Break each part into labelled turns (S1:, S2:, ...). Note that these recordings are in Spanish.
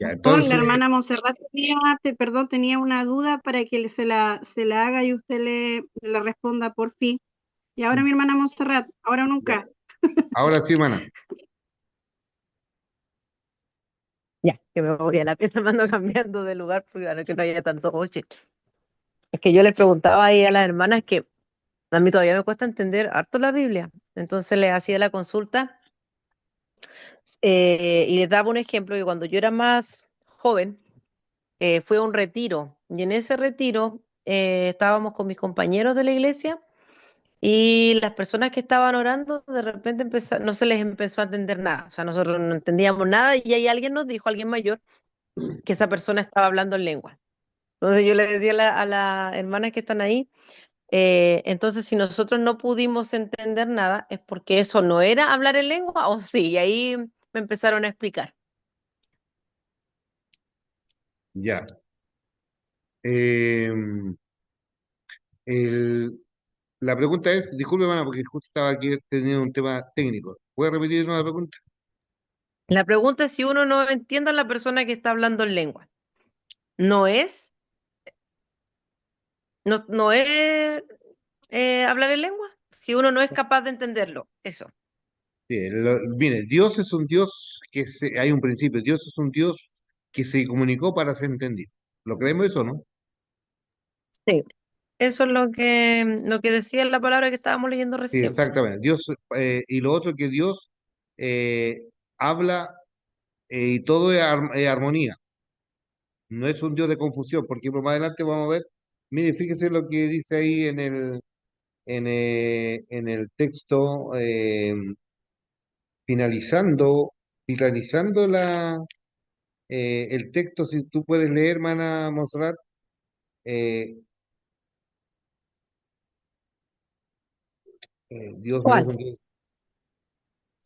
S1: Ya,
S2: La
S1: entonces,
S2: hermana Montserrat perdón, tenía una duda para que se la haga y usted le responda por fin. Y ahora mi hermana Montserrat, ahora o
S1: ya,
S2: nunca.
S1: ahora sí, hermana.
S3: Ya, que me voy a la pieza, me ando cambiando de lugar porque ahora que no haya tanto coche. Es que yo les preguntaba ahí a las hermanas que a mí todavía me cuesta entender harto la Biblia. Entonces les hacía la consulta y les daba un ejemplo que cuando yo era más joven fue a un retiro y en ese retiro estábamos con mis compañeros de la iglesia y las personas que estaban orando de repente no se les empezó a entender nada. O sea, nosotros no entendíamos nada y ahí alguien nos dijo, alguien mayor, que esa persona estaba hablando en lengua. Entonces yo le decía a las hermanas que están ahí, entonces si nosotros no pudimos entender nada, es porque eso no era hablar en lengua o sí, y ahí me empezaron a explicar.
S1: Ya. Eh, el- la pregunta es, disculpe, hermana, porque justo estaba aquí teniendo un tema técnico. ¿Puede repetirnos la pregunta?
S3: La pregunta es si uno no entiende a la persona que está hablando en lengua. ¿No es? ¿No es hablar en lengua? Si uno no es capaz de entenderlo, eso.
S1: Sí, mire, Dios es un Dios hay un principio, Dios es un Dios que se comunicó para ser entendido. ¿Lo creemos eso, no?
S3: Sí. Eso es lo que decía en la palabra que estábamos leyendo
S1: Sí,
S3: recién.
S1: exactamente. Dios, y lo otro que Dios habla y todo es armonía. No es un Dios de confusión, porque más adelante vamos a ver, mire, fíjese lo que dice ahí en el texto, finalizando, finalizando el texto, si tú puedes leer, hermana Monserrat, eh, Dios no es
S3: ¿Cuál?
S1: un Dios. eh,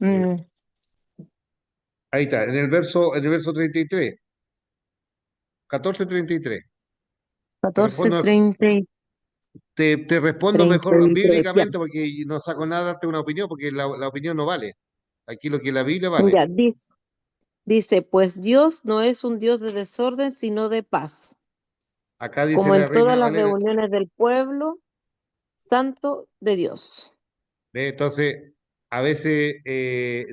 S3: Mm,
S1: ahí está, en el verso 33, 14:33. Te
S3: 14,
S1: respondo,
S3: 30,
S1: te respondo mejor
S3: 33. Ya,
S1: bíblicamente porque no saco nada de darte una opinión, porque la opinión no vale. Aquí lo que la Biblia vale.
S3: ya, dice, pues Dios no es un Dios de desorden, sino de paz,
S1: Acá dice
S3: como en
S1: la
S3: todas
S1: Reina
S3: las
S1: Valera.
S3: reuniones del pueblo santo de Dios.
S1: ¿Ve? Entonces, a veces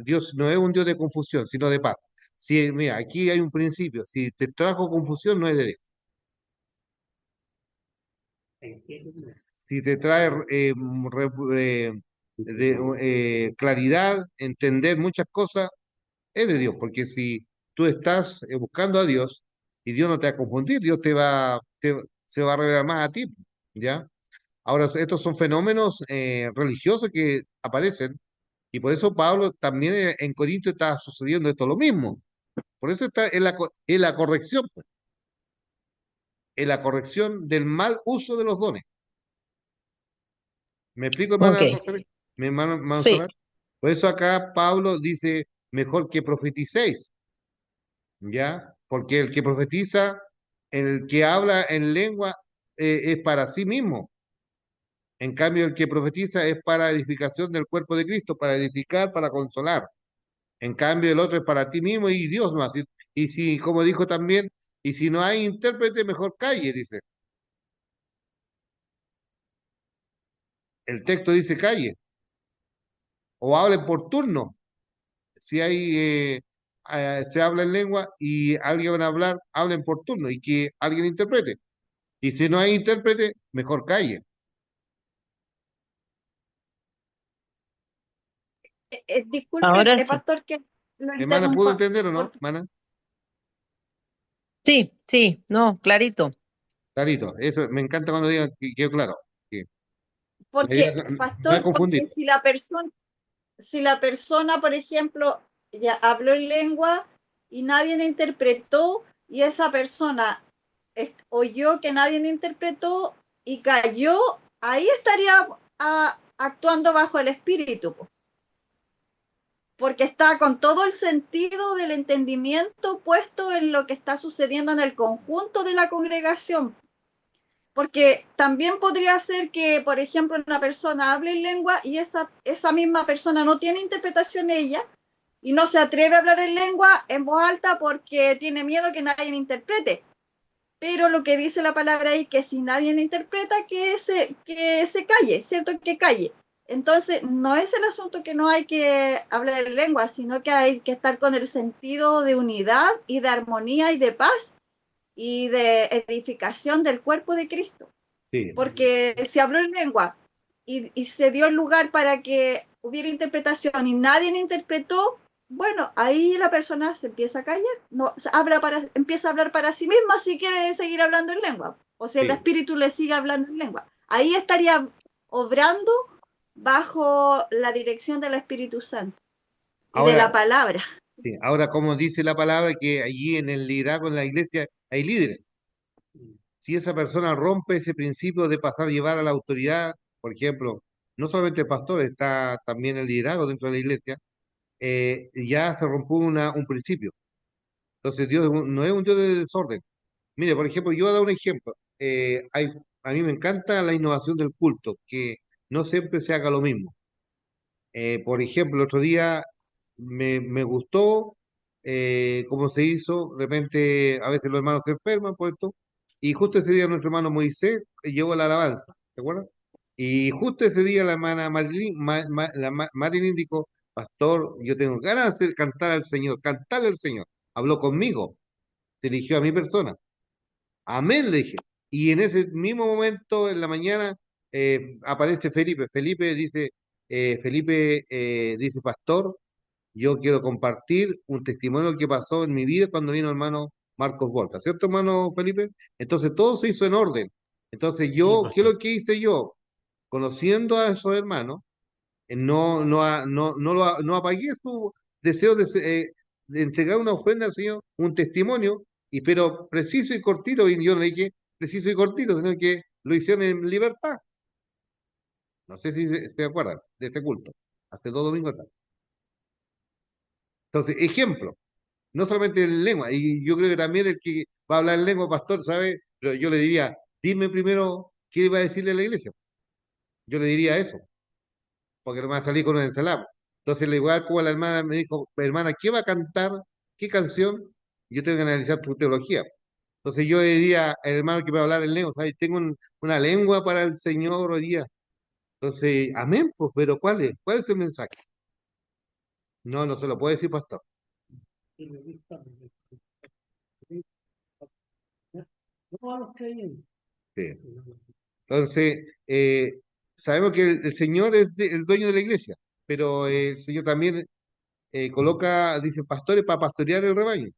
S1: Dios no es un Dios de confusión, sino de paz. Si, mira, aquí hay un principio. Si te trajo confusión, no es de Dios. Si te trae claridad, entender muchas cosas, es de Dios. Porque si tú estás buscando a Dios y Dios no te va a confundir, Dios se va a revelar más a ti, ¿ya? Ahora, estos son fenómenos religiosos que aparecen. Y por eso Pablo también en Corinto está sucediendo esto lo mismo. Por eso está en la corrección, pues, en la corrección del mal uso de los dones. ¿Me explico,
S3: Ok,
S1: hermana Monserrat? Mi hermana
S3: sí.
S1: Monserrat. Por eso acá Pablo dice, mejor que profeticéis, ¿ya? Porque el que profetiza, el que habla en lengua, es para sí mismo. En cambio, el que profetiza es para edificación del cuerpo de Cristo, para edificar, para consolar. En cambio, el otro es para ti mismo y Dios más. Y si, como dijo también, y si no hay intérprete, mejor calle, dice. El texto dice calle, o hable por turno. Si hay, se habla en lengua y alguien va a hablar, hablen por turno y que alguien interprete. Y si no hay intérprete, mejor calle.
S4: Disculpe,
S3: Ahora sí.
S4: pastor, que lo
S1: Hermana, ¿pudo
S4: interrumpa,
S1: entender o no,
S4: porque,
S1: hermana?
S3: Sí, sí, no, clarito.
S1: Clarito, eso me encanta cuando digan que quedó claro. Que la idea
S4: porque,
S1: no es
S4: pastor,
S1: confundir.
S4: porque si la persona, por ejemplo, ya habló en lengua y nadie le interpretó, y esa persona oyó que nadie le interpretó y cayó, ahí estaría actuando bajo el espíritu, po, porque está con todo el sentido del entendimiento puesto en lo que está sucediendo en el conjunto de la congregación. Porque también podría ser que, por ejemplo, una persona hable en lengua y esa misma persona no tiene interpretación ella, y no se atreve a hablar en lengua en voz alta porque tiene miedo que nadie interprete. Pero lo que dice la palabra ahí, que si nadie interpreta, que se calle, ¿cierto? Que calle. Entonces, no es el asunto que no hay que hablar en lengua, sino que hay que estar con el sentido de unidad y de armonía y de paz y de edificación del cuerpo de Cristo.
S1: Sí,
S4: Porque si habló en lengua y se dio el lugar para que hubiera interpretación y nadie interpretó, bueno, ahí la persona se empieza a callar, no, empieza a hablar para sí misma si quiere seguir hablando en lengua, o si el
S1: sí.
S4: espíritu le sigue hablando en lengua. Ahí estaría obrando bajo la dirección del Espíritu Santo y de la
S1: Ahora,
S4: palabra.
S1: sí, ahora como dice la palabra, que allí en el liderazgo en la iglesia hay líderes. Si esa persona rompe ese principio de pasar a llevar a la autoridad, por ejemplo, no solamente el pastor, está también el liderazgo dentro de la iglesia, ya se rompió un principio. Entonces Dios no es un Dios de desorden. Mire, por ejemplo, yo voy a dar un ejemplo. A mí me encanta la innovación del culto, que no siempre se haga lo mismo. Por ejemplo, el otro día me gustó cómo se hizo. De repente, a veces los hermanos se enferman por esto. Y justo ese día nuestro hermano Moisés llevó la alabanza, ¿te acuerdas? Y justo ese día la hermana Marilyn dijo, Pastor, yo tengo ganas de cantar al Señor, cantarle al Señor. Habló conmigo, se dirigió a mi persona. Amén, le dije. Y en ese mismo momento, en la mañana, aparece Felipe. Felipe dice, Pastor, yo quiero compartir un testimonio que pasó en mi vida cuando vino hermano Marcos Volta, ¿cierto, hermano Felipe? Entonces todo se hizo en orden. Entonces
S5: Sí,
S1: ¿qué es
S5: pastor.
S1: lo que hice yo? Conociendo a esos hermanos, no apagué su deseo de entregar una ofrenda al Señor, un testimonio, pero preciso y cortito, y yo no le dije preciso y cortito, sino que lo hicieron en libertad. No sé si se acuerdan de ese culto, hace 2 domingos atrás. Entonces, ejemplo, no solamente en lengua, y yo creo que también el que va a hablar en lengua, pastor, ¿sabe? Pero yo le diría, dime primero qué va a decirle a la iglesia. Yo le diría eso, porque no me va a salir con una ensalada. Entonces, igual como la hermana me dijo, hermana, ¿qué va a cantar? ¿Qué canción? Yo tengo que analizar tu teología. Entonces yo le diría al hermano que va a hablar en lengua, ¿sabes? Tengo una lengua para el Señor hoy día. Entonces, amén, pues, pero ¿cuál es? ¿Cuál es el mensaje? No, no se lo puede decir, pastor.
S5: No a los creyentes.
S1: Sí. Entonces, sabemos que el Señor es el dueño de la iglesia, pero el Señor también coloca, dice, pastores para pastorear el rebaño.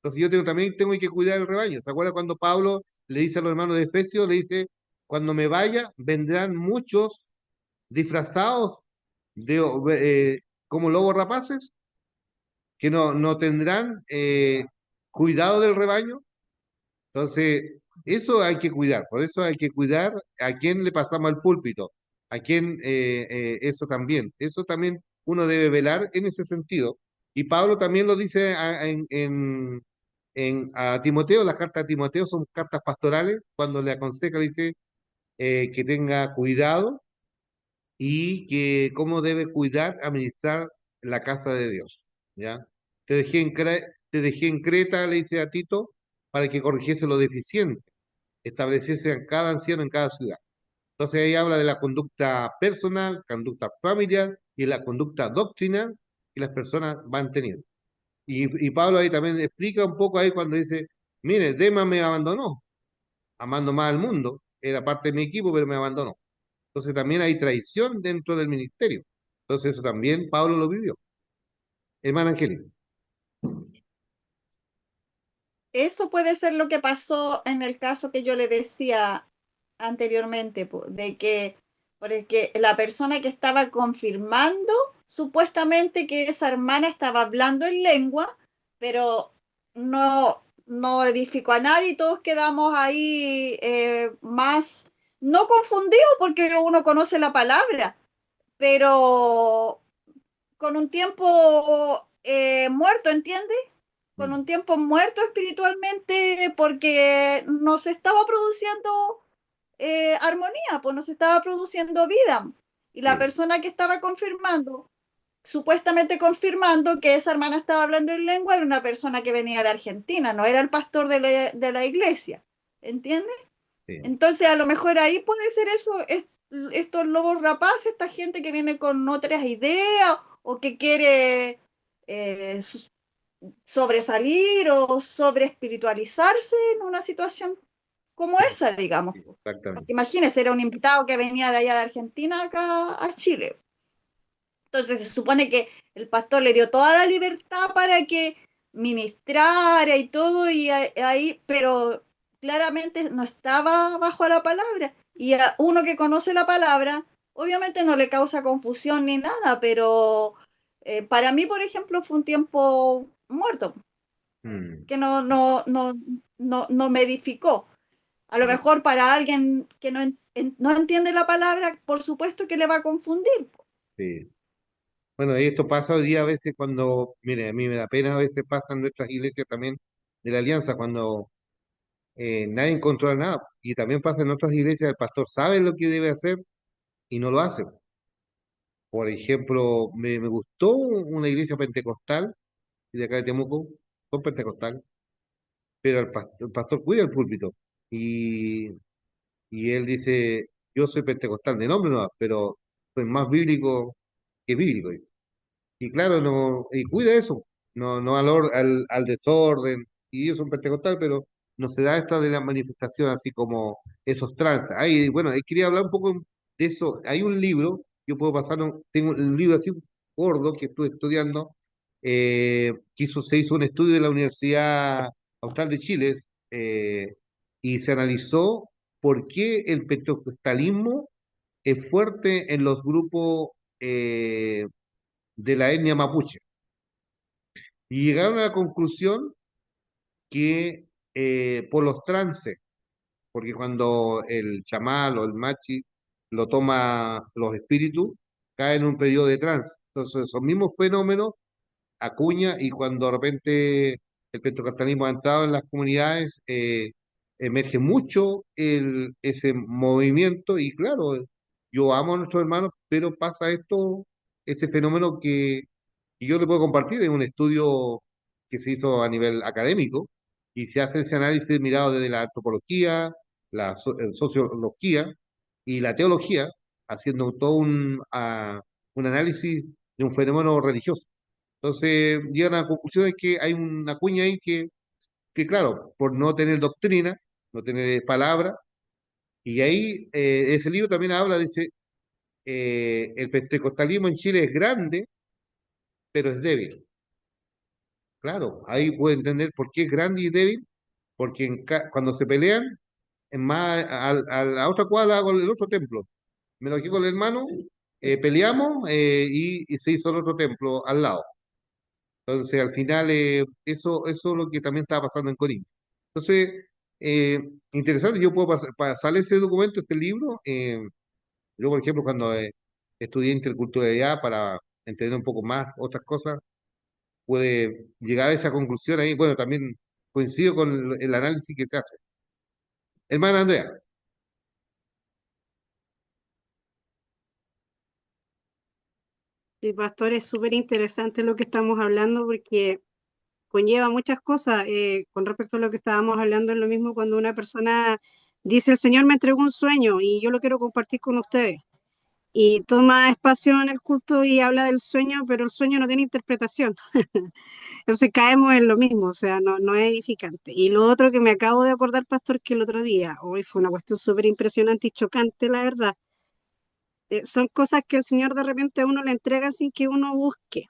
S1: Entonces yo también tengo que cuidar el rebaño. ¿Se acuerda cuando Pablo le dice a los hermanos de Efesios, le dice, cuando me vaya, vendrán muchos disfrazados como lobos rapaces, que no tendrán cuidado del rebaño? Entonces, eso hay que cuidar, por eso hay que cuidar a quién le pasamos al púlpito, a quién, eso también uno debe velar en ese sentido. Y Pablo también lo dice a Timoteo, las cartas a Timoteo son cartas pastorales, cuando le aconseja, le dice que tenga cuidado y que cómo debe cuidar, administrar la casa de Dios, ¿ya? Te dejé en Creta, le dice a Tito, para que corrigiese lo deficiente, estableciese a cada anciano en cada ciudad. Entonces ahí habla de la conducta personal, conducta familiar y la conducta doctrinal que las personas van teniendo. Y Pablo ahí también explica un poco ahí cuando dice, mire, Demas me abandonó, amando más al mundo, era parte de mi equipo, pero me abandonó. Entonces también hay traición dentro del ministerio. Entonces eso también Pablo lo vivió. Hermana Angelina.
S4: Eso puede ser lo que pasó en el caso que yo le decía anteriormente, de que porque la persona que estaba confirmando supuestamente que esa hermana estaba hablando en lengua, pero no edificó a nadie y todos quedamos ahí más, no confundidos porque uno conoce la palabra, pero con un tiempo muerto, ¿entiendes? Con
S1: Mm,
S4: un tiempo muerto espiritualmente porque no se estaba produciendo armonía, pues no se estaba produciendo vida. Y la
S1: sí,
S4: persona que estaba confirmando supuestamente confirmando que esa hermana estaba hablando en lengua, era una persona que venía de Argentina, no era el pastor de la iglesia, ¿entiendes?
S1: Sí,
S4: Entonces, a lo mejor ahí puede ser eso, estos lobos rapaces, esta gente que viene con otras ideas o que quiere eh, sobresalir o sobre espiritualizarse en una situación como
S1: sí,
S4: esa, digamos.
S1: sí, exactamente.
S4: Porque imagínese, era un invitado que venía de allá de Argentina acá a Chile. Entonces se supone que el pastor le dio toda la libertad para que ministrara y todo, y ahí, pero claramente no estaba bajo la palabra. Y a uno que conoce la palabra, obviamente no le causa confusión ni nada, pero para mí, por ejemplo, fue un tiempo muerto,
S1: Mm,
S4: que no me edificó. A lo
S1: sí,
S4: mejor para alguien que no entiende la palabra, por supuesto que le va a confundir.
S1: sí. Bueno, y esto pasa hoy día a veces cuando, mire, a mí me da pena, a veces pasa en nuestras iglesias también de la Alianza, cuando nadie controla nada. Y también pasa en otras iglesias, el pastor sabe lo que debe hacer y no lo hace. Por ejemplo, me gustó una iglesia pentecostal, de acá de Temuco, son pentecostal, pero el pastor cuida el púlpito. Y, y él dice, yo soy pentecostal de nombre no, pero soy más bíblico que bíblico. Y claro, no, y cuida eso, no al desorden, y ellos son pentecostal, pero no se da esta de la manifestación así como esos trances. Ahí, bueno, quería hablar un poco de eso. Hay un libro, yo puedo pasar, tengo un libro así gordo que estuve estudiando, se hizo un estudio de la Universidad Austral de Chile, y se analizó por qué el pentecostalismo es fuerte en los grupos de la etnia mapuche. Y llegaron a la conclusión que por los trances, porque cuando el chamal o el machi lo toma los espíritus, cae en un periodo de trance. Entonces, esos mismos fenómenos acuña y cuando de repente el pentecostalismo ha entrado en las comunidades, emerge mucho ese movimiento y claro, yo amo a nuestros hermanos, pero pasa esto, este fenómeno que yo le puedo compartir en un estudio que se hizo a nivel académico y se hace ese análisis mirado desde la antropología, sociología y la teología, haciendo todo un análisis de un fenómeno religioso. Entonces llegan a la conclusión de que hay una cuña ahí que claro, por no tener doctrina, no tener palabra, y ahí ese libro también habla, dice, el pentecostalismo en Chile es grande, pero es débil. Claro, ahí puede entender por qué es grande y débil, porque cuando se pelean, en más, a la otra cuadra con el otro templo, me lo aquí con el hermano, peleamos y se hizo el otro templo al lado. Entonces, al final, eso es lo que también estaba pasando en Corinto. Entonces, eh, interesante, yo puedo pasarle este documento, este libro. Yo, por ejemplo, cuando estudié interculturalidad para entender un poco más otras cosas, puede llegar a esa conclusión ahí. Bueno, también coincido con el análisis que se hace. Hermana Andrea,
S2: Sí, pastor, es súper interesante lo que estamos hablando porque conlleva muchas cosas. Con respecto a lo que estábamos hablando, es lo mismo cuando una persona dice, el Señor me entregó un sueño y yo lo quiero compartir con ustedes. Y toma espacio en el culto y habla del sueño, pero el sueño no tiene interpretación. Entonces caemos en lo mismo, o sea, no es edificante. Y lo otro que me acabo de acordar, pastor, que el otro día, hoy fue una cuestión súper impresionante y chocante, la verdad. Son cosas que el Señor de repente a uno le entrega sin que uno busque.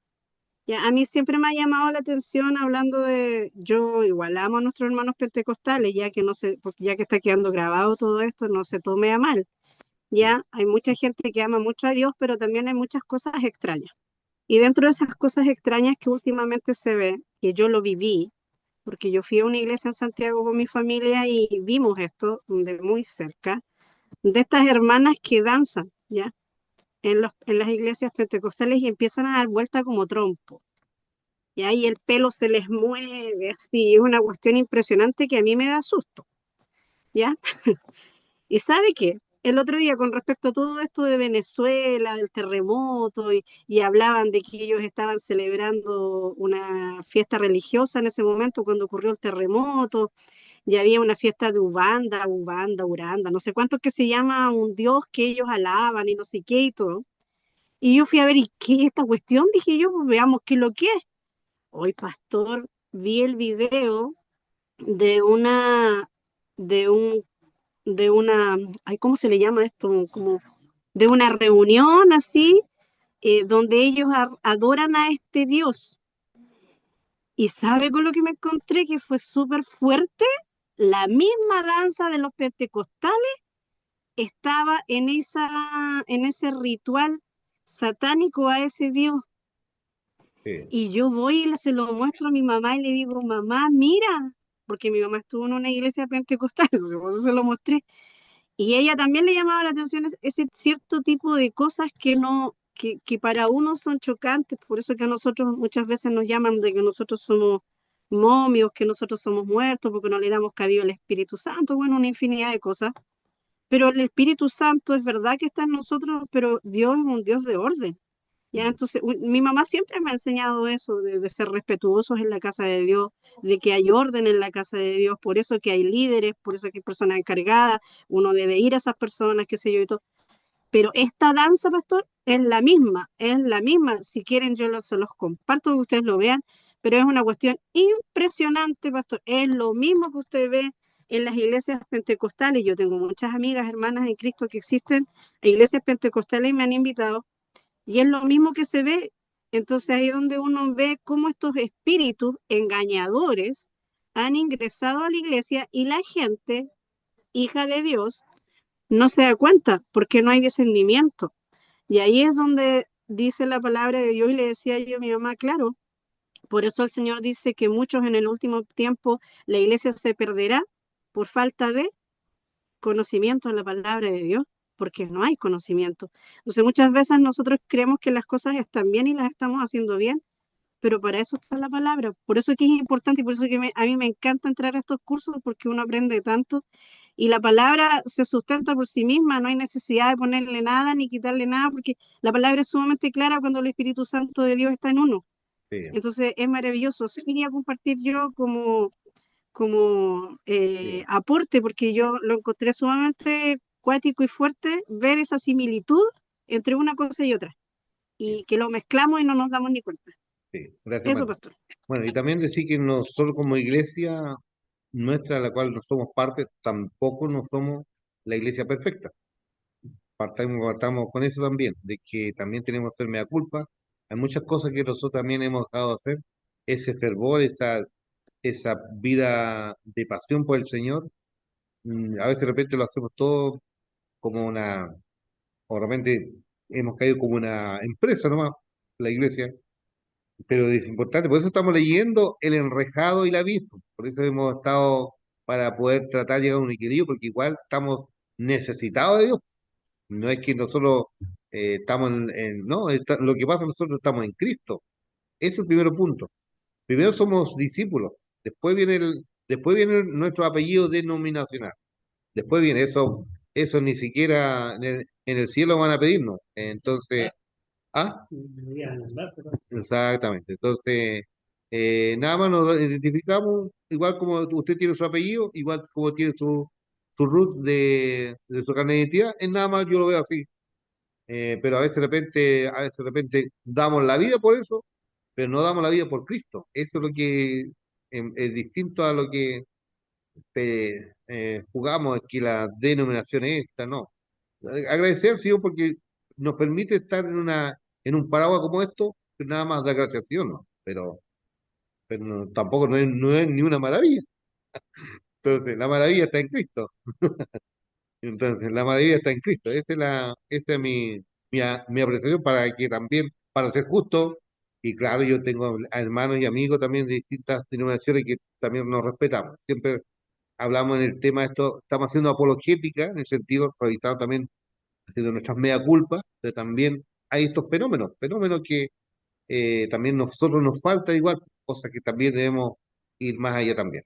S2: Ya, a mí siempre me ha llamado la atención hablando de, yo igual amo a nuestros hermanos pentecostales, ya que no sé, porque ya que está quedando grabado todo esto, no se tome a mal. Ya hay mucha gente que ama mucho a Dios, pero también hay muchas cosas extrañas. Y dentro de esas cosas extrañas que últimamente se ve, que yo lo viví, porque yo fui a una iglesia en Santiago con mi familia y vimos esto de muy cerca, de estas hermanas que danzan, ¿ya? En las iglesias pentecostales y empiezan a dar vuelta como trompo. Y ahí el pelo se les mueve, así, es una cuestión impresionante que a mí me da susto, ¿ya? ¿Y sabe qué? el otro día con respecto a todo esto de Venezuela, del terremoto, y hablaban de que ellos estaban celebrando una fiesta religiosa en ese momento cuando ocurrió el terremoto, y había una fiesta de Uranda, no sé cuánto que se llama un dios que ellos alaban y no sé qué y todo. Y yo fui a ver, ¿y qué es esta cuestión? Dije yo, pues veamos qué es lo que es. Hoy, pastor, vi el video de una, de un, de una, ay, ¿cómo se le llama esto? Como de una reunión así, donde ellos adoran a este Dios. Y sabe con lo que me encontré que fue súper fuerte, la misma danza de los pentecostales estaba en ese ritual satánico a ese Dios.
S1: Sí,
S2: Y yo voy y se lo muestro a mi mamá y le digo, mamá, mira, porque mi mamá estuvo en una iglesia pentecostal, entonces por eso se lo mostré. Y ella también le llamaba la atención ese cierto tipo de cosas que no, que para uno son chocantes, por eso que a nosotros muchas veces nos llaman de que nosotros somos momios, que nosotros somos muertos, porque no le damos cabida al Espíritu Santo, bueno, una infinidad de cosas. Pero el Espíritu Santo es verdad que está en nosotros, pero Dios es un Dios de orden. Ya, entonces, mi mamá siempre me ha enseñado eso, de ser respetuosos en la casa de Dios, de que hay orden en la casa de Dios, por eso que hay líderes, por eso que hay personas encargadas, uno debe ir a esas personas, qué sé yo y todo. Pero esta danza, pastor, es la misma. Si quieren, se los comparto, que ustedes lo vean, pero es una cuestión impresionante, pastor. Es lo mismo que usted ve en las iglesias pentecostales. Yo tengo muchas amigas, hermanas en Cristo que existen en iglesias pentecostales y me han invitado y es lo mismo que se ve. Entonces ahí es donde uno ve cómo estos espíritus engañadores han ingresado a la iglesia y la gente, hija de Dios, no se da cuenta porque no hay discernimiento. Y ahí es donde dice la palabra de Dios y le decía yo a mi mamá, claro, por eso el Señor dice que muchos en el último tiempo la iglesia se perderá por falta de conocimiento en la palabra de Dios, porque no hay conocimiento. Entonces muchas veces nosotros creemos que las cosas están bien y las estamos haciendo bien, pero para eso está la palabra. Por eso es que es importante y por eso que a mí me encanta entrar a estos cursos porque uno aprende tanto y la palabra se sustenta por sí misma, no hay necesidad de ponerle nada ni quitarle nada porque la palabra es sumamente clara cuando el Espíritu Santo de Dios está en uno.
S1: sí,
S2: Entonces es maravilloso. Eso quería compartir yo como
S1: sí,
S2: aporte, porque yo lo encontré sumamente cuático y fuerte ver esa similitud entre una cosa y otra,
S1: sí,
S2: y que lo mezclamos y no nos damos ni cuenta.
S1: sí. Gracias,
S2: Eso,
S1: Marta.
S2: pastor.
S1: Bueno, y también decir que nosotros como iglesia nuestra, la cual no somos parte, tampoco no somos la iglesia perfecta. Partamos con eso también, de que también tenemos que hacer mea culpa. Hay muchas cosas que nosotros también hemos dejado de hacer. Ese fervor, esa vida de pasión por el Señor, a veces de repente lo hacemos todo como o de repente hemos caído como una empresa nomás, la iglesia, pero es importante, por eso estamos leyendo El Enrejado y la Abismo, por eso hemos estado para poder tratar de llegar a un equilibrio, porque igual estamos necesitados de Dios. No es que nosotros estamos no, lo que pasa es que nosotros estamos en Cristo. Ese es el primer punto. Primero somos discípulos, después viene nuestro apellido denominacional. Después viene eso ni siquiera en el cielo van a pedirnos. Entonces, ah,
S5: Debería nombrar, pero
S1: exactamente. Entonces, nada más nos identificamos, igual como usted tiene su apellido, igual como tiene su root de su carnet de identidad, es nada más yo lo veo así. Pero a veces de repente damos la vida por eso, pero no damos la vida por Cristo. Eso es lo que es distinto a lo que jugamos, es que la denominación es esta, no. Agradecer al Señor porque nos permite estar en un paraguas como esto, pero nada más da gracias al Señor, ¿no? Pero tampoco no es ni una maravilla. Entonces, la maravilla está en Cristo. Entonces, la maravilla está en Cristo. Esta es mi apreciación para que también, para ser justo, y claro, yo tengo hermanos y amigos también de distintas denominaciones que también nos respetamos. Siempre hablamos en el tema de esto, estamos haciendo apologética, en el sentido, revisando también, haciendo nuestras mea culpa, pero también hay estos fenómenos que también nosotros nos falta igual, cosas que también debemos ir más allá también.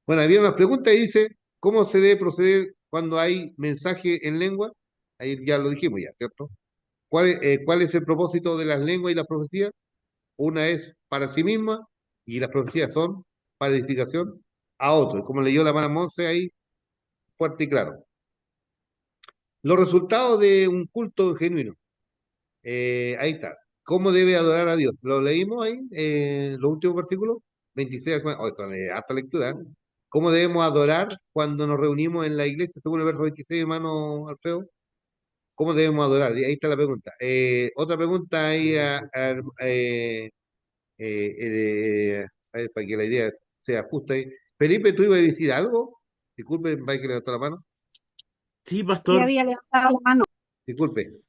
S1: Bueno, había una pregunta y dice, ¿cómo se debe proceder cuando hay mensaje en lengua? Ahí ya lo dijimos ya, ¿cierto? ¿Cuál es el propósito de las lenguas y las profecías? Una es para sí misma y las profecías son para edificación a otros. Como leyó la hermana Monse ahí, fuerte y claro. Los resultados de un culto genuino. Ahí está. ¿Cómo debe adorar a Dios? Lo leímos ahí, los últimos versículos, 26 al 40. Oh, eso es harta lectura. ¿Eh? ¿Cómo debemos adorar cuando nos reunimos en la iglesia, según el verso 26, hermano Alfredo? ¿Cómo debemos adorar? Y ahí está la pregunta. Otra pregunta ahí, a ver, para que la idea sea justa ahí. Felipe, ¿tú ibas a decir algo? Disculpe, va que levantó la mano.
S6: Sí,
S2: Ya
S6: pastor,
S2: había levantado la mano.
S1: Disculpe.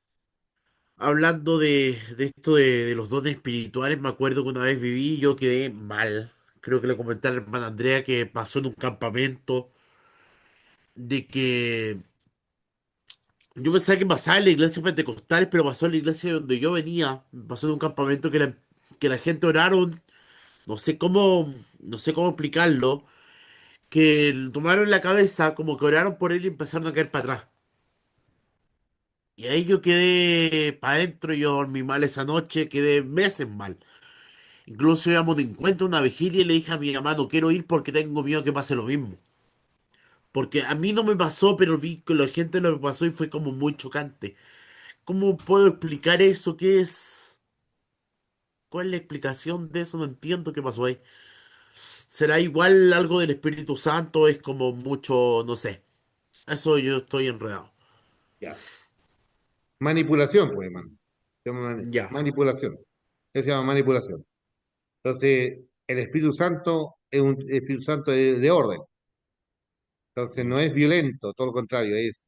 S6: hablando de esto de los dones espirituales, me acuerdo que una vez viví y yo quedé mal. Creo que le comenté a la hermana Andrea que pasó en un campamento, de que yo pensaba que pasaba en la iglesia pentecostal, pero pasó en la iglesia donde yo venía. Pasó en un campamento que la gente oraron, no sé cómo explicarlo, que tomaron la cabeza, como que oraron por él y empezaron a caer para atrás. Y ahí yo quedé para adentro, yo dormí mal esa noche, quedé meses mal. Incluso íbamos de encuentro a una vigilia y le dije a mi mamá, no quiero ir porque tengo miedo que pase lo mismo. Porque a mí no me pasó, pero vi que la gente lo pasó y fue como muy chocante. ¿Cómo puedo explicar eso? ¿Qué es? ¿Cuál es la explicación de eso? No entiendo qué pasó ahí. ¿Será igual algo del Espíritu Santo? Es como mucho, no sé. Eso yo estoy enredado.
S1: Ya. Manipulación, pues, hermano. Se llama
S6: Ya,
S1: manipulación. Eso se llama manipulación. Entonces, el Espíritu Santo es un Espíritu Santo de orden. Entonces, no es violento, todo lo contrario, es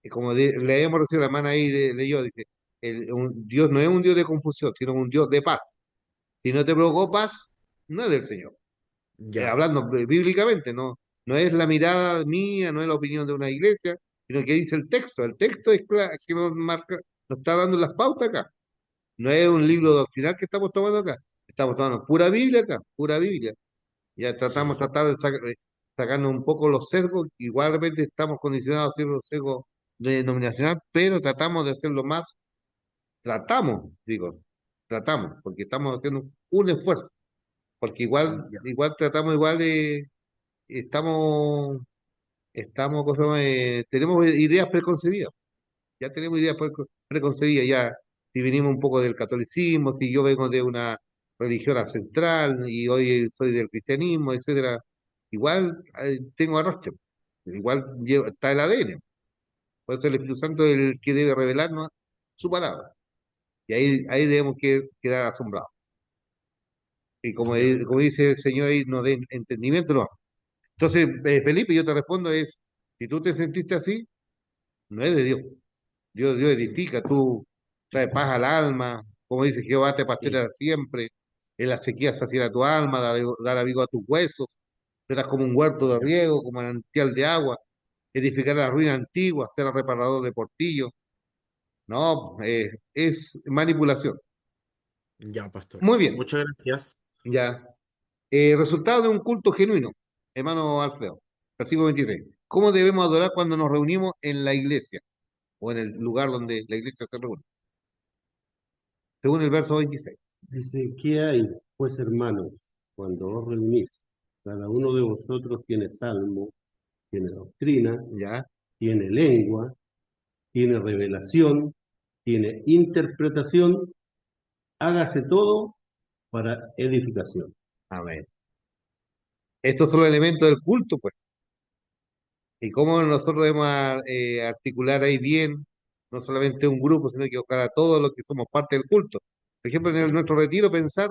S1: como leemos recién la mano ahí, leyó, dice, Dios no es un Dios de confusión, sino un Dios de paz. Si no te provocó paz, no es del Señor.
S6: ya,
S1: Hablando bíblicamente, no es la mirada mía, no es la opinión de una iglesia, sino que dice el texto. El texto es que nos marca, nos está dando las pautas acá. No es un libro doctrinal que estamos tomando acá. Estamos tomando pura Biblia acá, pura Biblia. Ya tratamos
S6: sí,
S1: tratar de sacarnos un poco los sesgos. Igualmente estamos condicionados a ciertos sesgos denominacional, pero tratamos de hacerlo más. Digo, tratamos, porque estamos haciendo un esfuerzo. Porque
S6: ya,
S1: igual tratamos igual de, estamos, tenemos ideas preconcebidas. Ya tenemos ideas preconcebidas, ya si venimos un poco del catolicismo, si yo vengo de una religión ancestral y hoy soy del cristianismo, etcétera, igual tengo arrastre, igual está el ADN. Por eso el Espíritu Santo es el que debe revelarnos su palabra. Y ahí debemos quedar asombrados. Y
S6: ya,
S1: como dice el Señor ahí, nos dé entendimiento, no. Entonces, Felipe, yo te respondo si tú te sentiste así, no es de Dios. Dios edifica, tú traes paz al alma, como dice Jehová te
S6: sí,
S1: pastoreará siempre, en la sequía saciará tu alma, dar abrigo a tus huesos, serás como un huerto de
S6: ya,
S1: riego, como manantial de agua, edificará las ruinas antiguas, serás reparador de portillo. No, es manipulación.
S6: ya, pastor.
S1: Muy bien,
S6: Muchas gracias.
S1: ya. Resultado de un culto genuino, hermano Alfredo, versículo 26. ¿Cómo debemos adorar cuando nos reunimos en la iglesia o en el lugar donde la iglesia se reúne? Según el verso 26.
S5: Dice, ¿qué hay, pues, hermanos, cuando os reunís? Cada uno de vosotros tiene salmo, tiene doctrina,
S1: ¿Ya?
S5: tiene lengua, tiene revelación, tiene interpretación, hágase todo para edificación.
S1: Amén. Estos son los elementos del culto, pues. Y cómo nosotros debemos articular ahí bien, no solamente un grupo, sino que ojalá todos los que somos parte del culto. Por ejemplo, en nuestro retiro pensar,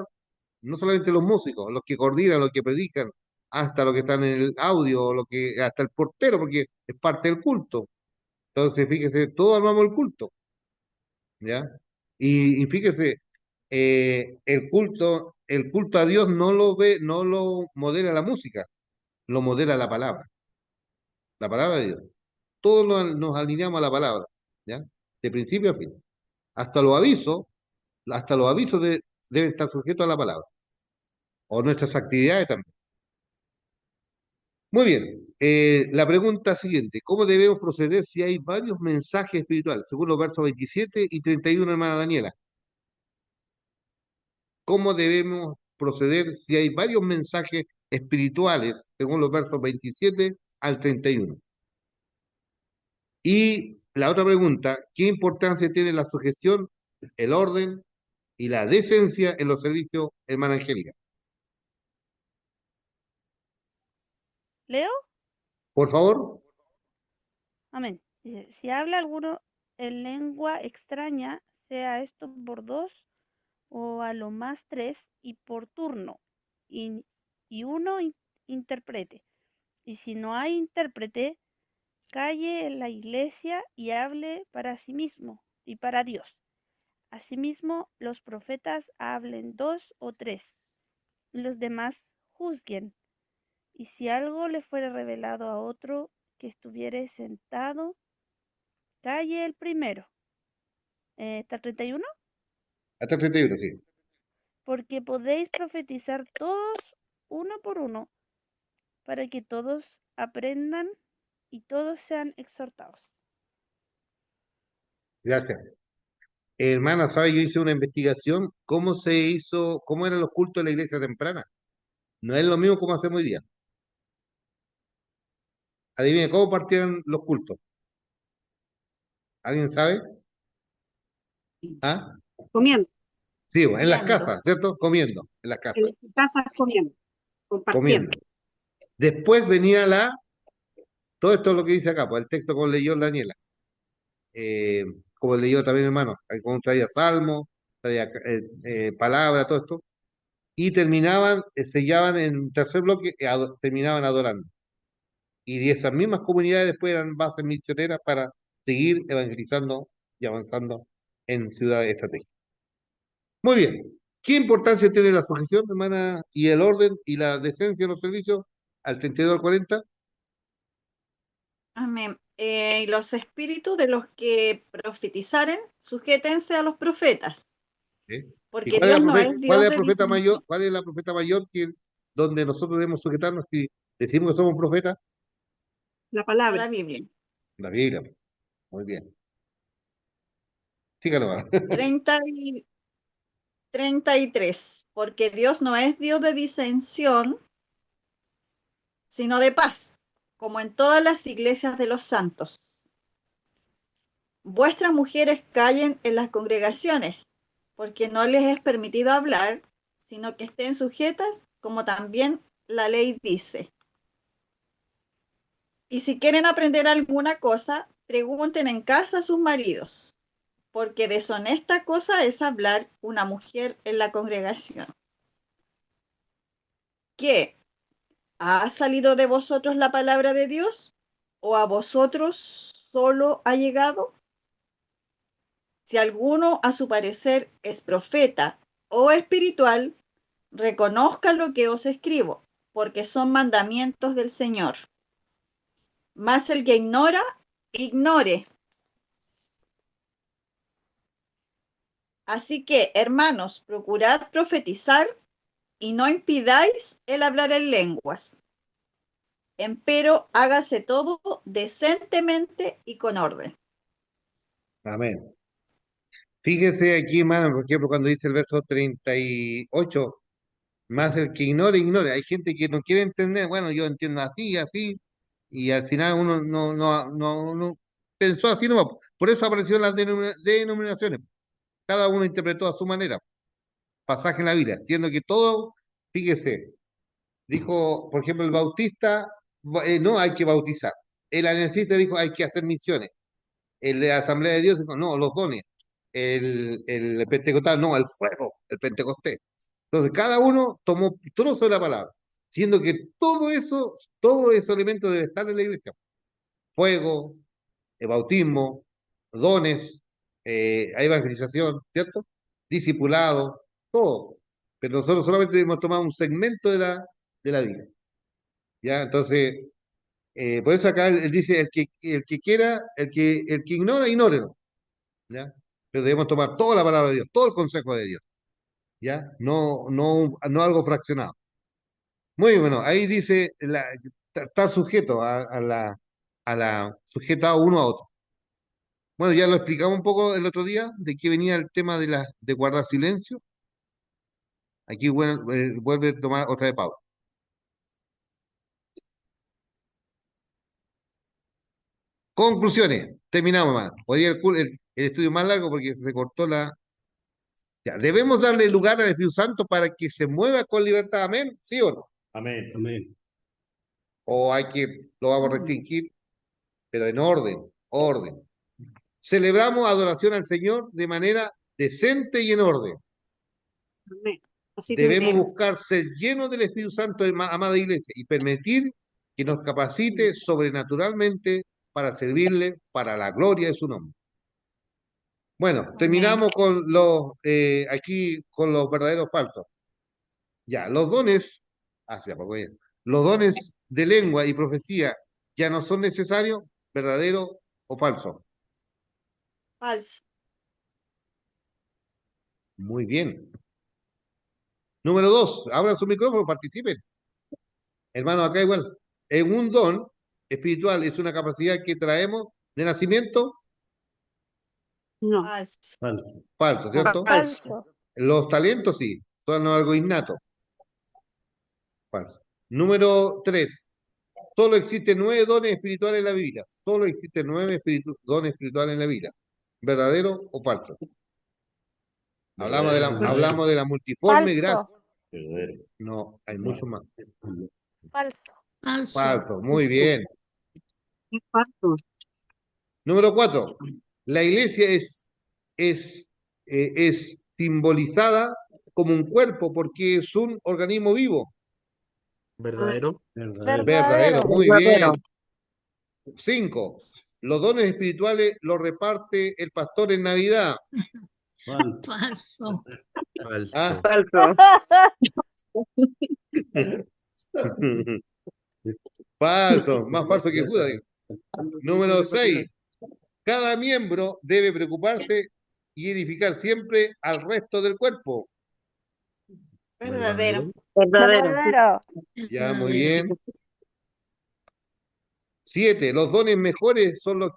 S1: no solamente los músicos, los que coordinan, los que predican, hasta los que están en el audio, hasta el portero, porque es parte del culto. Entonces, fíjese, todos armamos el culto, ¿ya? Y fíjese, el culto a Dios no lo modela la música, lo modela la palabra de Dios. Todos nos alineamos a la palabra, ¿ya? De principio a fin. Hasta los avisos, hasta los avisos deben estar sujetos a la palabra, o nuestras actividades también. Muy bien. La pregunta siguiente, ¿cómo debemos proceder si hay varios mensajes espirituales? Según los versos 27 y 31, hermana Daniela. ¿Cómo debemos proceder si hay varios mensajes espirituales, según los versos 27 al 31? Y la otra pregunta, ¿qué importancia tiene la sujeción, el orden y la decencia en los servicios, hermana Angélica?
S7: ¿Leo?
S1: Por favor.
S7: Amén. Dice, si habla alguno en lengua extraña, sea esto por dos o a lo más tres y por turno, y, y uno interprete. Y si no hay intérprete, calle en la iglesia y hable para sí mismo y para Dios. Asimismo, los profetas hablen dos o tres, y los demás juzguen. Y si algo le fuere revelado a otro que estuviere sentado, calle el primero. ¿Está el 31?
S1: Hasta el 31, sí.
S7: Porque podéis profetizar todos uno por uno, para que todos aprendan y todos sean exhortados.
S1: Gracias. Hermana, ¿sabe? Yo hice una investigación, cómo se hizo, cómo eran los cultos de la iglesia temprana. No es lo mismo como hacemos hoy día. Adivine, ¿cómo partían los cultos? ¿Alguien sabe? ¿Ah?
S2: Comiendo,
S1: Sí, bueno, en las
S4: Comiendo.
S1: casas, ¿cierto? Comiendo, en las
S2: en
S1: casas,
S2: las casas comiendo, compartiendo.
S1: comiendo. Después venía todo esto es lo que dice acá, pues el texto como leyó Daniela, eh, como leyó también hermano, ahí como traía salmo, traía palabra, todo esto, y terminaban, sellaban en un tercer bloque, terminaban adorando. Y de esas mismas comunidades después eran bases misioneras para seguir evangelizando y avanzando en ciudades estratégicas. Muy bien. ¿Qué importancia tiene la sujeción, hermana, y el orden y la decencia en los servicios al 32 al 40?
S4: Amén. Y los espíritus de los que profetizaren, sujétense a los profetas,
S1: ¿Eh? ¿Y
S4: porque Dios no es
S1: cuál es
S4: Dios
S1: el
S4: de
S1: profeta mayor?
S4: disensión.
S1: ¿Cuál es la profeta mayor que donde nosotros debemos sujetarnos si decimos que somos profetas?
S2: La
S4: A
S2: palabra.
S4: la Biblia.
S1: La Biblia. Muy bien. Síganos.
S4: 30 y 33. Porque Dios no es Dios de disensión, sino de paz, como en todas las iglesias de los santos. Vuestras mujeres callen en las congregaciones, porque no les es permitido hablar, sino que estén sujetas, como también la ley dice. Y si quieren aprender alguna cosa, pregunten en casa a sus maridos, porque deshonesta cosa es hablar una mujer en la congregación. ¿Qué? ¿Ha salido de vosotros la palabra de Dios? ¿O a vosotros solo ha llegado? Si alguno a su parecer es profeta o espiritual, reconozca lo que os escribo, porque son mandamientos del Señor. Mas el que ignora, ignore. Así que, hermanos, procurad profetizar y no impidáis el hablar en lenguas. Empero hágase todo decentemente y con orden.
S1: Amén. Fíjese aquí, hermano, por ejemplo, cuando dice el verso 38, más el que ignore, ignore. Hay gente que no quiere entender, bueno, yo entiendo así, así, y al final uno no pensó así nomás. Por eso aparecieron las denominaciones. Cada uno interpretó a su manera. Pasaje en la Biblia, siendo que todo, fíjese, dijo, por ejemplo, el bautista, no hay que bautizar. El anecista dijo, hay que hacer misiones. El de la Asamblea de Dios dijo, no, los dones. El pentecostal, no, el fuego, el pentecostés. Entonces, cada uno tomó trozo de la palabra, siendo que todo ese elemento debe estar en la iglesia. Fuego, el bautismo, dones, evangelización, ¿cierto? Discipulado, todo. Pero nosotros solamente hemos tomado un segmento de la Biblia. ¿Ya? Entonces, por eso acá él dice, el que quiera, el que ignora, ignórelo. ¿Ya? Pero debemos tomar toda la palabra de Dios, todo el consejo de Dios. ¿Ya? No algo fraccionado. Muy bueno, ahí dice, está sujeto sujetado uno a otro. Bueno, ya lo explicamos un poco el otro día de qué venía el tema de guardar silencio. Aquí vuelve a tomar otra de Pablo. Conclusiones. Terminamos, hermano. Hoy día el estudio más largo porque se cortó la. Ya, ¿debemos darle lugar al Espíritu Santo para que se mueva con libertad? ¿Amén? ¿Sí o no?
S6: Amén.
S5: Amén.
S1: O lo vamos a restringir, pero en orden, orden. Celebramos adoración al Señor de manera decente y en orden.
S2: Amén. Así
S1: Debemos
S2: también.
S1: buscar ser llenos del Espíritu Santo, amada iglesia, y permitir que nos capacite sobrenaturalmente para servirle para la gloria de su nombre. Bueno, terminamos con aquí con los verdaderos falsos. Ya, los dones, hacia poco bien, los dones de lengua y profecía ya no son necesarios, verdadero o falso.
S4: Falso.
S1: Muy bien. Número 2, abran su micrófono, participen. Hermano, acá igual. En un don espiritual es una capacidad que traemos de nacimiento,
S2: No,
S4: Falso.
S5: Falso.
S1: falso, ¿cierto?
S7: Falso.
S1: Los talentos sí, son algo innato. Falso. Número 3, solo existen 9 dones espirituales en la Biblia. Solo existen 9 dones espirituales en la Biblia. ¿Verdadero o falso?
S5: Verdadero.
S1: Hablamos de la multiforme gracia.
S7: Falso.
S5: Verdadero.
S1: No, hay mucho más.
S7: Falso.
S1: Falso, muy bien.
S2: es falso.
S1: Número 4, la iglesia es simbolizada como un cuerpo porque es un organismo vivo.
S6: ¿Verdadero?
S5: Verdadero.
S1: Verdadero, muy
S2: Verdadero.
S1: bien. 5, los dones espirituales los reparte el pastor en Navidad.
S5: Falso.
S6: Falso.
S1: Ah,
S2: Falso.
S1: falso, más falso que Judas, digo. Número 6, cada miembro debe preocuparse y edificar siempre al resto del cuerpo.
S4: Verdadero.
S7: Verdadero.
S1: Ya, muy bien. 7, los dones mejores son los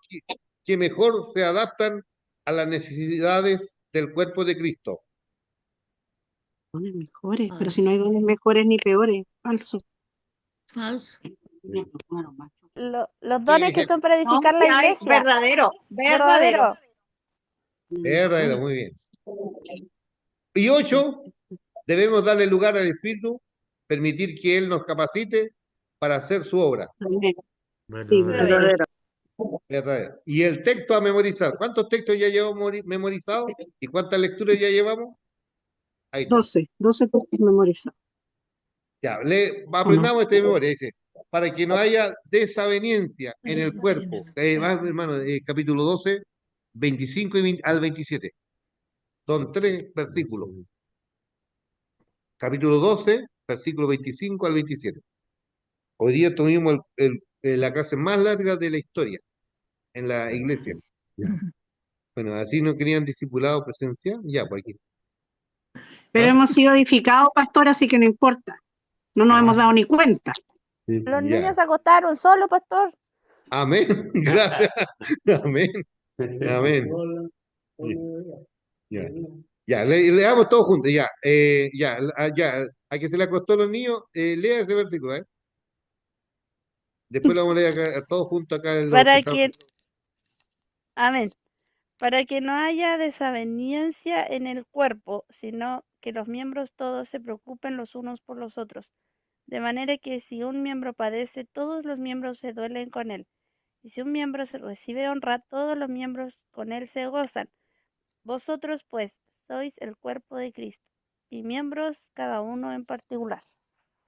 S1: que mejor se adaptan a las necesidades del cuerpo de Cristo.
S2: Dones mejores, pero si no hay dones mejores ni peores. Falso.
S8: Falso.
S7: Los dones que son para
S4: No,
S7: edificar
S4: si
S7: la
S4: hay
S7: iglesia.
S4: verdadero. Verdadero.
S1: Verdadero, muy bien. Y 8, debemos darle lugar al Espíritu, permitir que Él nos capacite para hacer su obra.
S2: Amén. Sí,
S6: Verdadero.
S2: verdadero.
S1: Verdadero. Y el texto a memorizar. ¿Cuántos textos ya llevamos memorizados? ¿Y cuántas lecturas ya llevamos? Ahí está.
S2: 12 textos memorizados.
S1: Ya, aprendamos esta memoria. Dice, para que no haya desaveniencia en el cuerpo. Hermano, capítulo 12, 25 al 27. Son 3 versículos. Capítulo 12, versículo 25 al 27. Hoy día tuvimos la clase más larga de la historia en la iglesia. Bueno, así no querían discipulado presencial, ya, pues aquí.
S2: Pero
S1: ¿Ah?
S2: hemos sido edificados, pastor, así que no importa. No nos hemos dado ni cuenta.
S7: Los
S1: Ya.
S7: niños se acostaron solo, pastor.
S1: Amén. Gracias. Amén. Amén. Ya. Ya, leamos todos juntos, ya. Ya. A que se le acostó a los niños, lea ese versículo, ¿eh? Después lo vamos a leer todos juntos acá en los
S7: Para que, amén, para que no haya desaveniencia en el cuerpo, sino que los miembros todos se preocupen los unos por los otros. De manera que si un miembro padece, todos los miembros se duelen con él. Y si un miembro se recibe honra, todos los miembros con él se gozan. Vosotros, pues, sois el cuerpo de Cristo, y miembros cada uno en particular.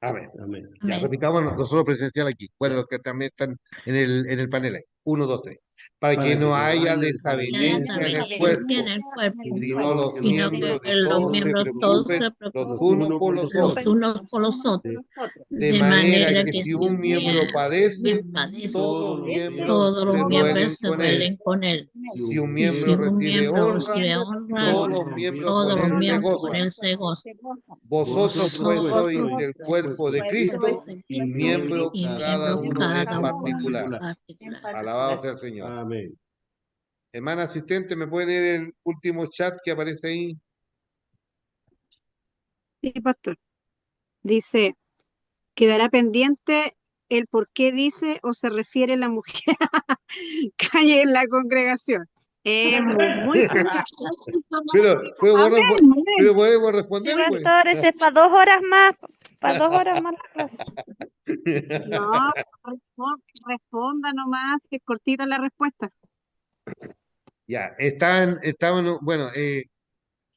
S1: Amén.
S5: Amén.
S1: Ya, repitamos nosotros presencial aquí. Bueno, los que también están en el panel ahí. 1, 2, 3. Para que no haya desavenencia en el cuerpo, sino los
S5: sino
S1: miembros
S5: que
S1: de
S5: los
S1: todos se
S5: miembros todos
S1: preocupen
S5: se
S1: los
S5: preocupen
S1: unos por los
S5: los
S1: otros.
S5: unos por los otros,
S4: nosotros.
S1: De manera que si un miembro padece,
S5: padece,
S1: todos los miembros
S5: todos los
S1: se
S5: miembros
S1: duelen
S5: se
S1: con él.
S5: duelen con él.
S1: Si un
S5: Y si
S1: miembro
S5: un
S1: recibe
S5: miembro
S1: honra,
S5: recibe honra,
S1: todos los miembros
S5: todos
S1: con
S5: los
S1: él se
S5: miembros con
S1: gozan.
S5: él se gozan.
S1: Vosotros pues
S5: Vosotros
S1: sois
S5: sois
S1: del cuerpo de Cristo y miembro
S5: y
S1: cada
S5: miembro
S1: uno en
S5: cada uno
S1: particular.
S5: en particular.
S1: Alabado sea el Señor.
S5: Amén.
S1: Hermana asistente, ¿me puede leer el último chat que aparece ahí?
S2: Sí, pastor. Dice, quedará pendiente el por qué dice o se refiere la mujer calle en la congregación. Muy
S1: Pero, pero podemos
S7: Sí,
S1: responder, pues.
S7: pastor, ese es para 2 horas más. Para 2 horas más la clase.
S2: No, responda nomás, que es cortita la respuesta.
S1: Ya, bueno,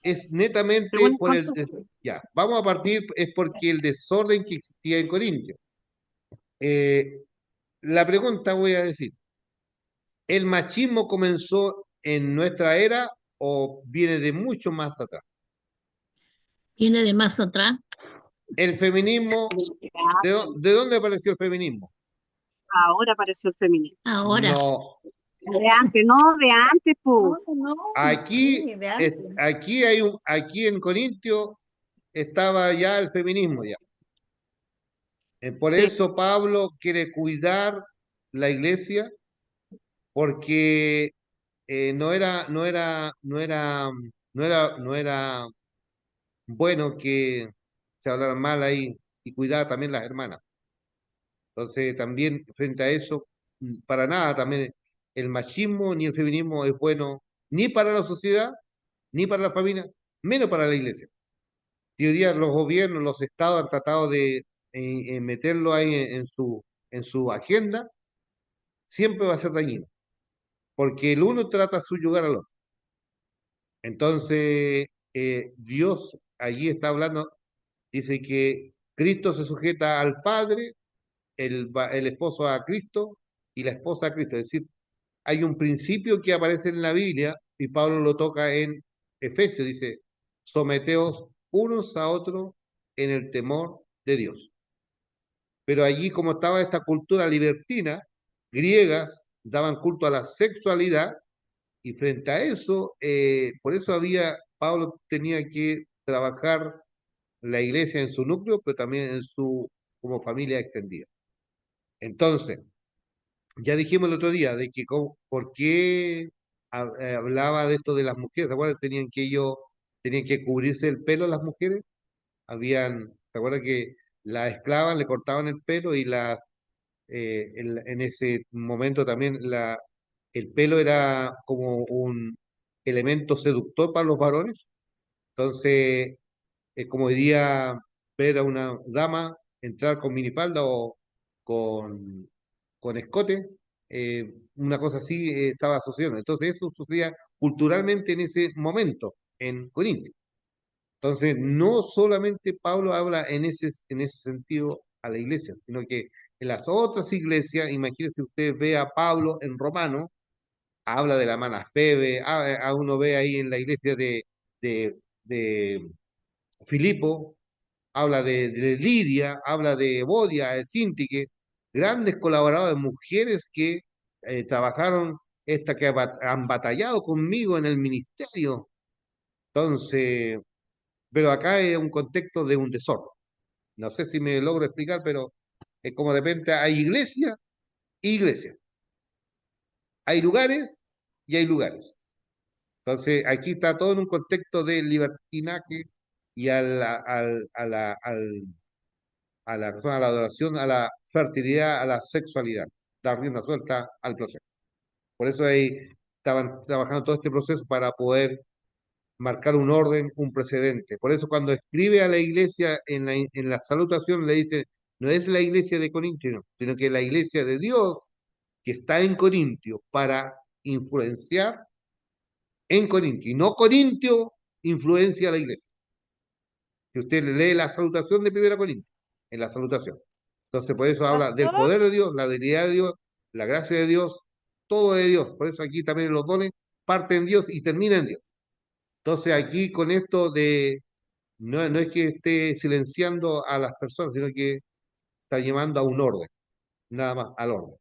S1: es netamente
S2: Según
S1: por el,
S2: contexto.
S1: ya, vamos a partir, es porque el desorden que existía en Corintio. La pregunta voy a decir, ¿el machismo comenzó en nuestra era o viene de mucho más atrás?
S5: Viene de más atrás.
S1: El feminismo, ¿de dónde apareció el feminismo?
S2: Ahora apareció el feminismo.
S5: Ahora,
S1: No,
S2: De antes, no, de antes, pues.
S4: No,
S1: aquí,
S4: sí, de antes.
S1: aquí en Corintio estaba ya el feminismo ya. Por
S2: Sí.
S1: eso Pablo quiere cuidar la iglesia porque no era bueno que se hablaran mal ahí y cuidar también las hermanas. Entonces también frente a eso, para nada también el machismo ni el feminismo es bueno ni para la sociedad, ni para la familia, menos para la iglesia. Y hoy día los gobiernos, los estados han tratado de meterlo ahí en su agenda, siempre va a ser dañino, porque el uno trata de subyugar al otro. Entonces, Dios allí está hablando, dice que Cristo se sujeta al Padre, el esposo a Cristo y la esposa a Cristo. Es decir, hay un principio que aparece en la Biblia y Pablo lo toca en Efesios, dice, someteos unos a otros en el temor de Dios. Pero allí, como estaba esta cultura libertina, griegas daban culto a la sexualidad y frente a eso, por eso Pablo tenía que trabajar la iglesia en su núcleo, pero también en su como familia extendida. Entonces, ya dijimos el otro día de que por qué hablaba de esto de las mujeres. ¿Se acuerdan? Tenían que cubrirse el pelo las mujeres. ¿Se acuerdan que las esclavas le cortaban el pelo y en ese momento también el pelo era como un elemento seductor para los varones? Entonces, es como diría ver a una dama entrar con minifalda o con, con escote, una cosa así estaba sucediendo. Entonces, eso sucedía culturalmente en ese momento en Corinto. Entonces, no solamente Pablo habla en ese sentido a la iglesia, sino que en las otras iglesias, imagínese usted ve a Pablo en Romano, habla de la hermana Febe, a uno ve ahí en la iglesia de Filipo, habla de Lidia, habla de Evodia, de Sintique, grandes colaboradores, mujeres que trabajaron, que han batallado conmigo en el ministerio. Entonces, pero acá es un contexto de un desorden. No sé si me logro explicar, pero es como de repente hay iglesia y iglesia. Hay lugares y hay lugares. Entonces, aquí está todo en un contexto de libertinaje y a la adoración, a la fertilidad, a la sexualidad, dar rienda suelta al proceso. Por eso ahí estaban trabajando todo este proceso para poder marcar un orden, un precedente. Por eso cuando escribe a la iglesia en la salutación le dice, no es la iglesia de Corintio, sino que es la iglesia de Dios que está en Corintio para influenciar en Corintio. Y no Corintio influencia a la iglesia. Si usted lee la salutación de 1 Corintios, en la salutación. Entonces, por eso habla del
S7: Pastor,
S1: poder de Dios, la deidad de Dios, la gracia de Dios todo de Dios. Por eso aquí también los dones parten en Dios y terminan en Dios. Entonces aquí con esto de, no es que esté silenciando a las personas, sino que está llevando a un orden, nada más, al orden.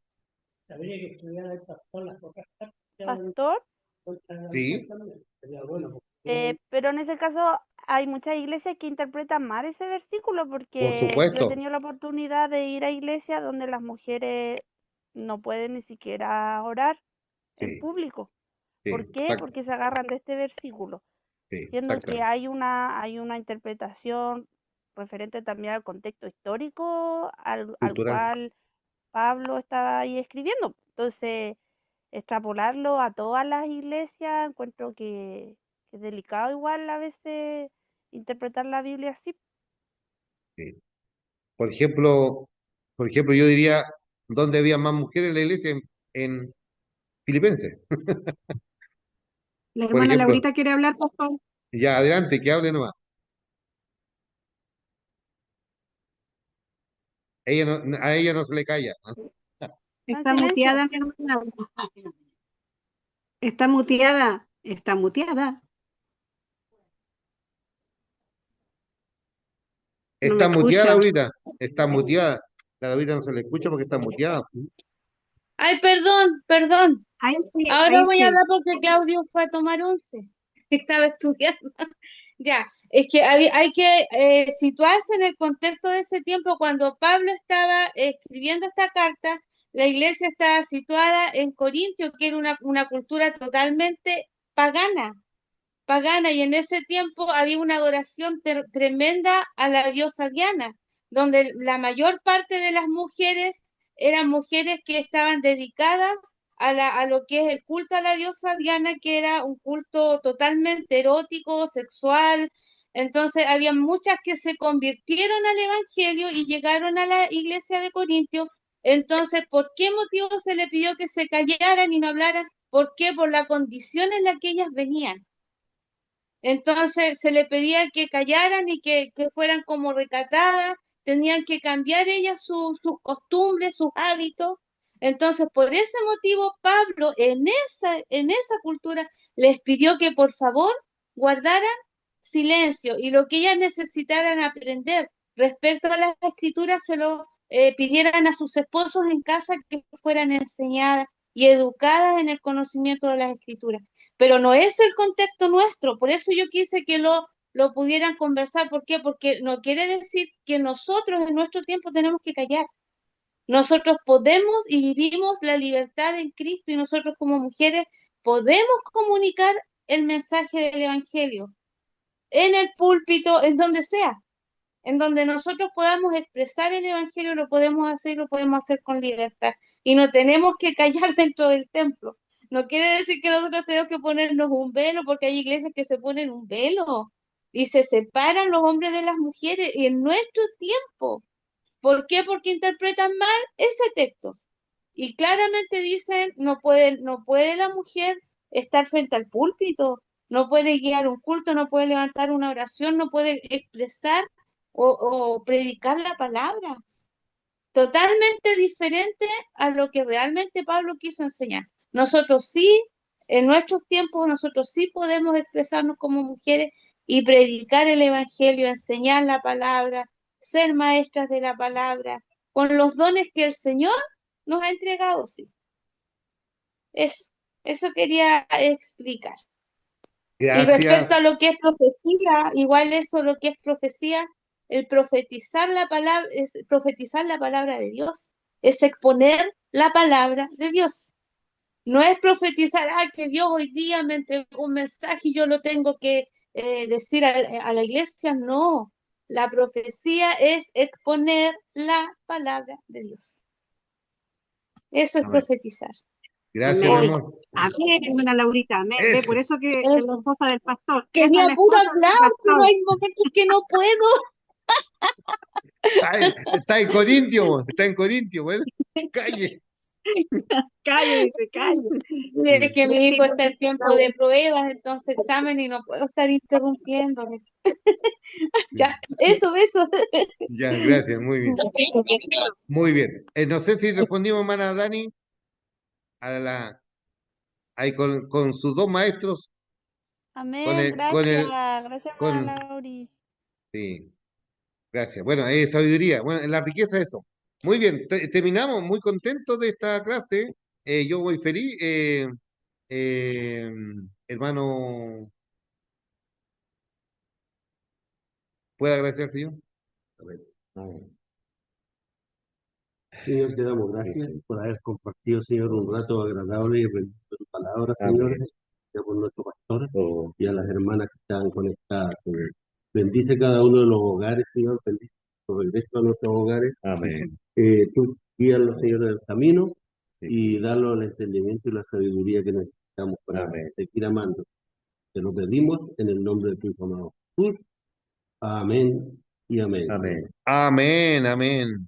S5: Habría que estudiar el pastor las otras partes
S7: Pastor,
S5: contra
S1: Sí,
S5: también. Sería bueno, porque
S7: pero en ese caso hay muchas iglesias que interpretan mal ese versículo
S1: por
S7: porque yo he
S1: supuesto,
S7: tenido la oportunidad de ir a iglesias donde las mujeres no pueden ni siquiera orar en
S1: sí,
S7: público.
S1: sí,
S7: ¿Por qué?
S1: exacto,
S7: Porque se agarran de este versículo,
S1: sí,
S7: siendo que
S1: exactamente.
S7: hay una interpretación referente también al contexto histórico al
S1: Cultural.
S7: cual Pablo estaba ahí escribiendo. Entonces, extrapolarlo a todas las iglesias, encuentro que es delicado igual a veces interpretar la Biblia así.
S1: Sí. Por ejemplo, por ejemplo, yo diría, ¿dónde había más mujeres en la iglesia? En Filipenses.
S2: La
S1: Por
S2: hermana
S1: ejemplo,
S2: Laurita quiere hablar, por favor.
S1: ya adelante, que hable nomás. A ella no se le calla.
S7: Está en
S2: Está
S7: silencio.
S2: muteada, mi hermana. Está muteada. Está muteada. No me
S1: Está muteada
S2: escucha.
S1: ahorita, está muteada. La Laurita no se le escucha porque está muteada.
S8: Ay, perdón, perdón.
S2: Ahí sí,
S8: Ahora
S2: ahí
S8: voy a
S2: sí.
S8: hablar porque Claudio fue a tomar once. Estaba estudiando. Ya, es que hay que situarse en el contexto de ese tiempo. Cuando Pablo estaba escribiendo esta carta, la iglesia estaba situada en Corintio, que era una cultura totalmente pagana, pagana, y en ese tiempo había una adoración tremenda a la diosa Diana, donde la mayor parte de las mujeres eran mujeres que estaban dedicadas a lo que es el culto a la diosa Diana, que era un culto totalmente erótico, sexual. Entonces, había muchas que se convirtieron al evangelio y llegaron a la iglesia de Corintio. Entonces, ¿por qué motivo se le pidió que se callaran y no hablaran? ¿Por qué? Por la condición en la que ellas venían. Entonces se le pedía que callaran y que fueran como recatadas, tenían que cambiar ellas sus costumbres, sus hábitos. Entonces, por ese motivo, Pablo en esa cultura les pidió que por favor guardaran silencio y lo que ellas necesitaran aprender respecto a las escrituras se lo pidieran a sus esposos en casa, que fueran enseñadas y educadas en el conocimiento de las escrituras, pero no es el contexto nuestro. Por eso yo quise que lo pudieran conversar. ¿Por qué? Porque no quiere decir que nosotros en nuestro tiempo tenemos que callar. Nosotros podemos y vivimos la libertad en Cristo, y nosotros como mujeres podemos comunicar el mensaje del Evangelio en el púlpito, en donde sea, en donde nosotros podamos expresar el Evangelio. Lo podemos hacer con libertad y no tenemos que callar dentro del templo. No quiere decir que nosotros tenemos que ponernos un velo, porque hay iglesias que se ponen un velo y se separan los hombres de las mujeres, y en nuestro tiempo. ¿Por qué? Porque interpretan mal ese texto. Y claramente dicen, no puede la mujer estar frente al púlpito, no puede guiar un culto, no puede levantar una oración, no puede expresar o predicar la palabra. Totalmente diferente a lo que realmente Pablo quiso enseñar. Nosotros sí, en nuestros tiempos, nosotros sí podemos expresarnos como mujeres y predicar el evangelio, enseñar la palabra, ser maestras de la palabra, con los dones que el Señor nos ha entregado, sí. Eso quería explicar. Y respecto a
S1: Gracias,
S8: lo que es profecía, igual eso, lo que es profecía, el profetizar la palabra, es profetizar la palabra de Dios, es exponer la palabra de Dios. No es profetizar, que Dios hoy día me entregó un mensaje y yo lo tengo que decir a la iglesia. No, la profecía es exponer la palabra de Dios. Eso es
S1: amén.
S8: profetizar.
S1: Gracias, mi
S2: Amén.
S8: Hoy,
S1: amor.
S2: Amén, hermana Laurita. Amén. Ve,
S1: Eso.
S2: por eso que es la
S8: eso.
S2: esposa del pastor. Esa es
S8: Quería
S2: la
S8: puro
S2: esposa
S8: hablar,
S2: del
S8: pero
S2: pastor.
S8: hay momentos que no puedo.
S1: Está en Corintio, está en Corintio, pues. Calle.
S2: Cállese, cállese.
S8: De que mi hijo está en tiempo
S2: Laura.
S8: de pruebas, entonces examen, y no puedo estar interrumpiéndome. Ya, eso.
S1: Ya, gracias, muy bien. Muy bien. No sé si respondimos, hermana Dani. a ahí con sus dos maestros, con
S7: Amén,
S1: el, con
S7: gracias,
S1: el,
S7: gracias,
S1: con,
S7: hermana Lauris.
S1: sí, gracias. Bueno, sabiduría, bueno, la riqueza es eso. Muy bien, terminamos, muy contentos de esta clase. Yo voy feliz. Eh, hermano, ¿puede agradecer al Señor? A ver, no.
S5: Señor, te damos gracias por haber compartido, Señor, un rato agradable y bendito tu palabra, Señor, ya por nuestro pastor y a las hermanas que están conectadas, Señor. Bendice cada uno de los hogares, Señor, bendice por el resto de nuestros hogares. Tú guíalos, Señor, en el camino y darnos el entendimiento y la sabiduría que necesitamos para seguir amando. Te lo pedimos en el nombre de tu Hijo amado Jesús. Amén y amén.
S1: Amén, amén.